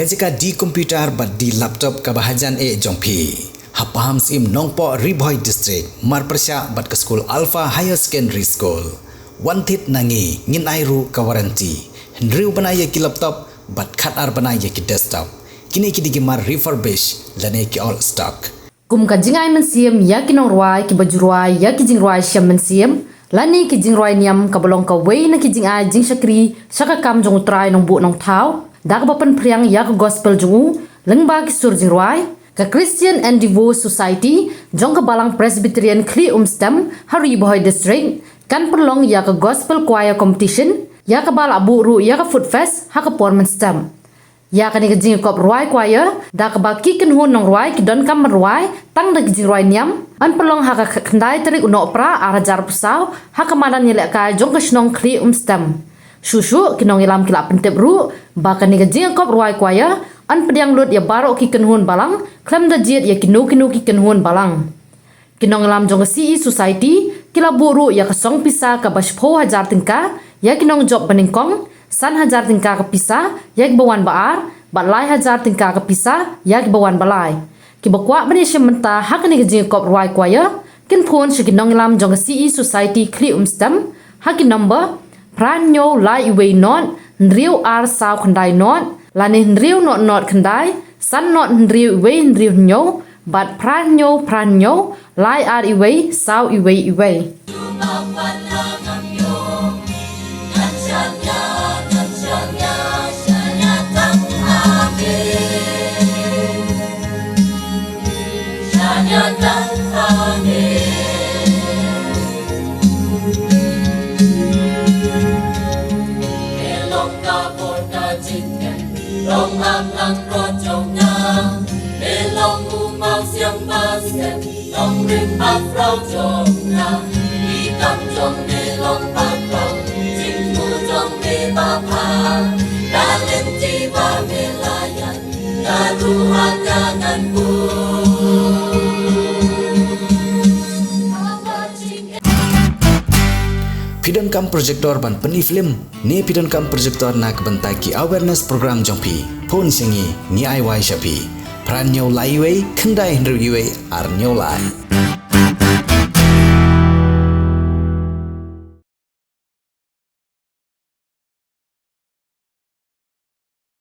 kajika di komputer bat di laptop kabahajan jongpi. Hapaham sim nongpo Riboy District marpersya bat ke school Alpha Higher Secondary School. Wantit nangi ngin airu kawaranti. Hendriu banaya ki laptop bat khatar banaya ki desktop. Kini ki digimar refurbish lane ki all stock. Kum ka jingai mensiam ya ki nong ruai ki bajuruai ya ki jing ruai syam mensiam. Lani ki jing ruai niam ka bolong ka wei na ki jing ai jing syakri syaka kam jong utrai nong bu nong tau. Dak bapan priang ya ka gospel jongu lengba ki sur jing ruai. Ka Christian and Devo Society jong ka balang Presbyterian Kli Stem Riboy District kan perlong ya ka gospel choir competition ya ka bala buru ya ka food fest ha ka performance stem. Ya ka ni ka jing kop ruai choir da ka ba ki ken hun nong ruai ki don kam ruai tang da ki jing ruai niam an perlong ha ka khandai tari uno pra arajar pusau ha ka madan ni lek ka jong ka snong Kli Stem. Susu kinong ilam kilap pentep ru baka ni ka jing kop ruai choir an pediang lut ya baro ki ken hun balang klem da jiet ya kinu ki ken hun balang. Kinong ilam jong ka CE Society kila buru ya ka song pisa ka bashpo hajar tingka ya kinong job beningkong san hajar tingka ka pisa ya ki bawan baar balai hajar tingka ka pisa ya ki bawan balai ki bakwa bani shementa hakani ka jing kop ruai kwaya kin phone shi kinong ilam jong ka CE Society Kli Stem haki number pranyo lai iwe not nriu ar saw khandai not lani nriu not khandai san not nriu iwe nriu nyo bat pranyo lai ar iwe saw iwe Long am lang ro chong nam e long u mau siang ba sen long rim ba frau chong nam i kam chong e long ba frau jing mu chong e ba pa da len ti ba me la yan da ru ha jangan ku Pidon kam projector ban peni film ne pidon kam projector nak bentaki awareness program jongpi phone singi ni ai wai shapi pran nyau lai wei khandai hendru iwe ar nyau lai